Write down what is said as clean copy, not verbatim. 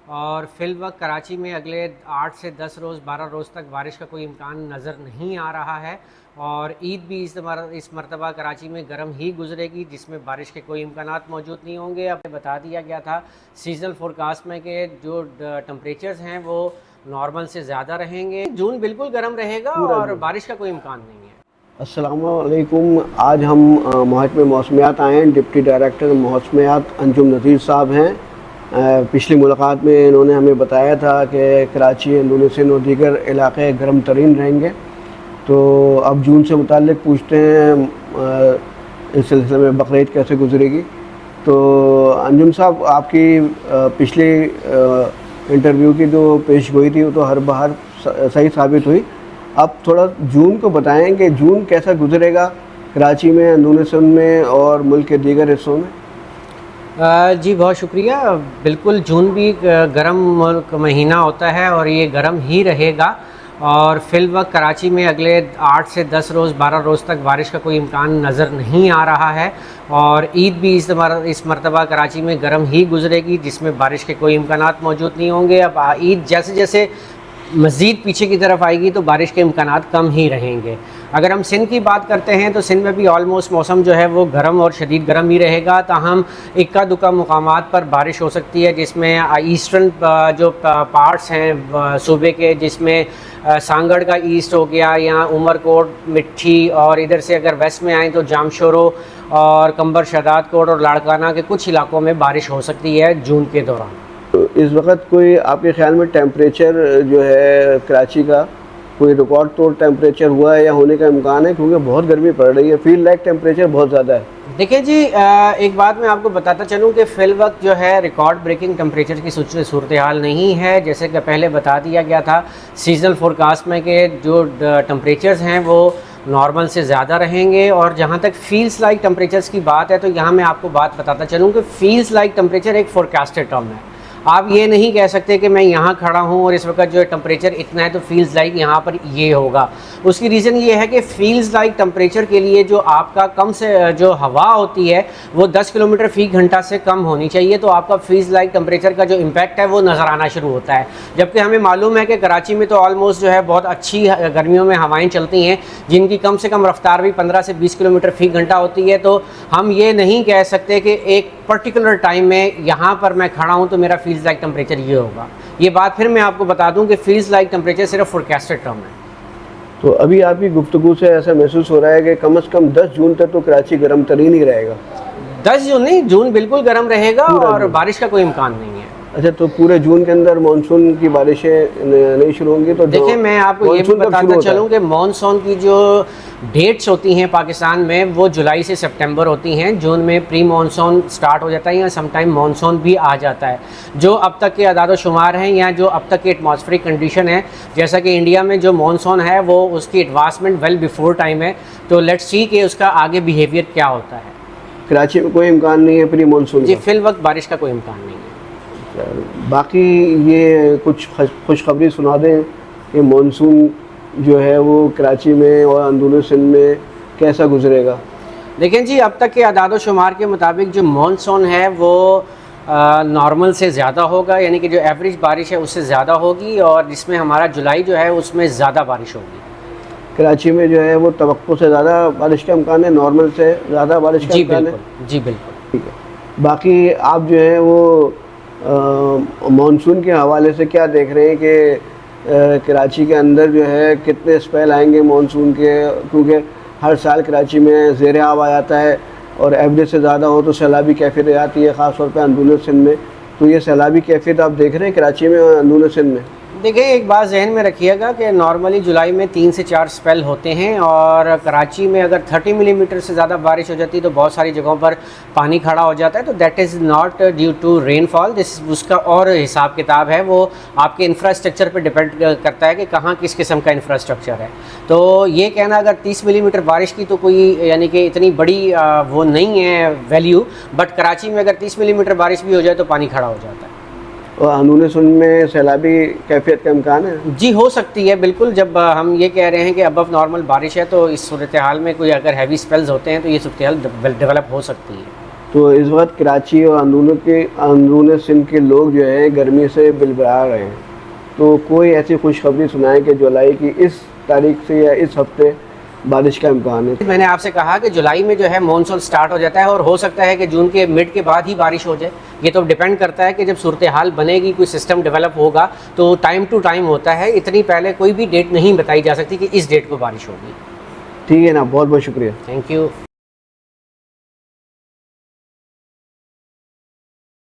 और फिलवक्त कराची में अगले 8 से 10 रोज़ 12 रोज़ तक बारिश का कोई इम्कान नज़र नहीं आ रहा है। और ईद भी इस मरतबा कराची में गर्म ही गुजरेगी, जिसमें बारिश के कोई इम्कानात मौजूद नहीं होंगे। अब बता दिया गया था सीजनल फोरकास्ट में कि जो टेम्परेचर्स हैं वो नॉर्मल से ज़्यादा रहेंगे। जून बिल्कुल गर्म रहेगा और बारिश का कोई इम्कान नहीं है। अस्सलामुअलैकुम। आज हम महकमे मौसमियात आए हैं। डिप्टी डायरेक्टर मौसमियात अंजुम नज़ीर साहब हैं। पिछली मुलाकात में इन्होंने हमें बताया था कि कराची, अंदुलुसन और दीगर इलाक़े गर्म तरीन रहेंगे। तो अब जून से मुताल्लिक़ पूछते हैं इस सिलसिले में बकरीद कैसे गुजरेगी। तो अंजुम साहब, आपकी पिछली इंटरव्यू की जो पेशगोई थी वो तो हर बार सही साबित हुई। अब थोड़ा जून को बताएं कि जून कैसा गुजरेगा कराची में, अंदुलुसन में और मुल्क के दीगर हिस्सों में। जी बहुत शुक्रिया। बिल्कुल जून भी गर्म महीना होता है और ये गर्म ही रहेगा। और फिलवक्त कराची में अगले 8 से 10 रोज़ 12 रोज़ तक बारिश का कोई इम्कान नज़र नहीं आ रहा है। और ईद भी इस मरतबा कराची में गर्म ही गुजरेगी, जिसमें बारिश के कोई इम्कानात मौजूद नहीं होंगे। अब ईद जैसे जैसे मज़ीद पीछे की तरफ आएगी तो बारिश के इम्कानात कम ही रहेंगे। अगर हम सिंध की बात करते हैं तो सिंध में भी ऑलमोस्ट मौसम जो है वो गर्म और शदीद गर्म ही रहेगा। ताहम इक्का दुक्का मुकामात पर बारिश हो सकती है, जिसमें ईस्टर्न जो पार्ट्स हैं सूबे के, जिसमें सांगड़ का ईस्ट हो गया या उमरकोट, मिट्टी, और इधर से अगर वेस्ट में आएँ तो जामशोरो और कंबर शदाद कोट और लाड़काना के कुछ इलाकों में बारिश हो सकती है जून के दौरान। इस वक्त कोई आपके ख्याल में टेम्परेचर जो है कराची का कोई रिकॉर्ड तोड़ टेम्परेचर हुआ है या होने का इम्कान है? क्योंकि बहुत गर्मी पड़ रही है, फील लाइक टेम्परेचर बहुत ज़्यादा है। देखिए जी, एक बात मैं आपको बताता चलूँ कि फ़िल वक्त जो है रिकॉर्ड ब्रेकिंग टेम्परेचर की सूरत हाल नहीं है। जैसे कि पहले बता दिया गया था सीजनल फोरकास्ट में कि जो टेम्परेचर्स हैं वो नॉर्मल से ज़्यादा रहेंगे। और जहाँ तक फील्स लाइक टेम्परेचर्स की बात है तो यहाँ मैं आपको बात बताता चलूँ कि फील्स लाइक टेम्परेचर एक फोरकास्टेड टर्म है। आप ये नहीं कह सकते कि मैं यहाँ खड़ा हूँ और इस वक्त जो टेम्परेचर इतना है तो फील्स लाइक यहाँ पर ये होगा। उसकी रीज़न ये है कि फील्स लाइक टेम्परेचर के लिए जो आपका कम से जो हवा होती है वो 10 किलोमीटर फ़ी घंटा से कम होनी चाहिए, तो आपका फील्स लाइक टेम्परेचर का जो इम्पैक्ट है वो नज़र आना शुरू होता है। जबकि हमें मालूम है कि कराची में तो ऑलमोस्ट जो है बहुत अच्छी गर्मियों में हवाएँ चलती हैं, जिनकी कम से कम रफ्तार भी 15 से 20 किलोमीटर फ़ी घंटा होती है। तो हम ये नहीं कह सकते कि एक पर्टिकुलर टाइम में यहाँ पर मैं खड़ा हूँ तो मेरा फील्स लाइक टेम्परेचर ये होगा। ये बात फिर मैं आपको बता दूं कि फील्स लाइक टेम्परेचर सिर्फ फोरकास्टेड टर्म है। तो अभी आपकी गुफ्तगू से ऐसा महसूस हो रहा है कि कम से कम 10 जून तक तो कराची गर्म तरीन ही रहेगा। 10 जून नहीं, जून बिल्कुल गर्म रहेगा और बारिश का कोई इम्कान नहीं है। अच्छा, तो पूरे जून के अंदर मानसून की बारिशें नहीं शुरू होंगी? तो देखिए मैं आपको ये भी बताता चलूँ कि मानसून की जो डेट्स होती हैं पाकिस्तान में वो जुलाई से सितंबर होती हैं। जून में प्री मानसून स्टार्ट हो जाता है या समटाइम मानसून भी आ जाता है। जो अब तक के अदाद शुमार हैं या जो अब तक की एटमॉस्फेरिक कंडीशन है, जैसा कि इंडिया में जो मानसून है वो उसकी एडवांसमेंट वेल बिफोर टाइम है। तो लेट्स सी कि उसका आगे बिहेवियर क्या होता है। कराची में कोई इम्कान नहीं है प्री मानसून? जी फिल वक्त बारिश का कोई इम्कान नहीं है। बाकी ये कुछ खुशखबरी सुना दें कि मानसून जो है वो कराची में और अंदुलुसन में कैसा गुजरेगा। देखें जी, अब तक के अदाद शुमार के मुताबिक जो मानसून है वो नॉर्मल से ज़्यादा होगा, यानी कि जो एवरेज बारिश है उससे ज़्यादा होगी, और जिसमें हमारा जुलाई जो है उसमें ज़्यादा बारिश होगी। कराची में जो है वो तवक्को से ज़्यादा बारिश का इम्कान है, नॉर्मल से ज़्यादा बारिश का इम्कान है? जी बिल्कुल। ठीक है। बाकी आप जो है वो मानसून के हवाले से क्या देख रहे हैं कि कराची के अंदर जो है कितने स्पेल आएंगे मानसून के? क्योंकि हर साल कराची में ज़ेर आब आ जाता है और एवरेज से ज़्यादा हो तो सैलाबी कैफियत आती है, ख़ास तौर पर अंदुलुसन में। तो ये सैलाबी कैफियत आप देख रहे हैं कराची में और अंदुलुसन में? देखिए एक बात जहन में रखिएगा कि नॉर्मली जुलाई में 3 से 4 स्पेल होते हैं, और कराची में अगर 30 मिलीमीटर से ज़्यादा बारिश हो जाती है तो बहुत सारी जगहों पर पानी खड़ा हो जाता है। तो that is not due to rainfall, this उसका और हिसाब किताब है, वो आपके इंफ्रास्ट्रक्चर पर डिपेंड करता है कि कहाँ किस किस्म का इंफ्रास्ट्रक्चर है। तो ये कहना अगर 30 मिलीमीटर बारिश की तो कोई यानी कि इतनी बड़ी वो नहीं है वैल्यू, बट कराची में अगर 30 मिलीमीटर बारिश भी हो जाए तो पानी खड़ा हो जाता है। और अंदुलुसन में सैलाबी कैफियत का इम्कान है? जी हो सकती है बिल्कुल। जब हम ये कह रहे हैं कि अबव नॉर्मल बारिश है तो इस सूरत हाल में कोई अगर हैवी स्पेल्स होते हैं तो ये सूरत हाल डेवलप हो सकती है। तो इस वक्त कराची और अंदरून सिंध के लोग जो है गर्मी से बिलबला रहे हैं। तो कोई ऐसी खुशखबरी सुनाए कि जुलाई की इस तारीख से या इस हफ्ते बारिश का इम्कान है। मैंने आपसे कहा कि जुलाई में जो है मानसून स्टार्ट हो जाता है और हो सकता है कि जून के मिड के बाद ही बारिश हो जाए। ये तो डिपेंड करता है कि जब सूरत हाल बनेगी, कोई सिस्टम डेवलप होगा, तो टाइम टू टाइम होता है। इतनी पहले कोई भी डेट नहीं बताई जा सकती कि इस डेट को बारिश होगी। ठीक है ना, बहुत बहुत शुक्रिया। Thank you.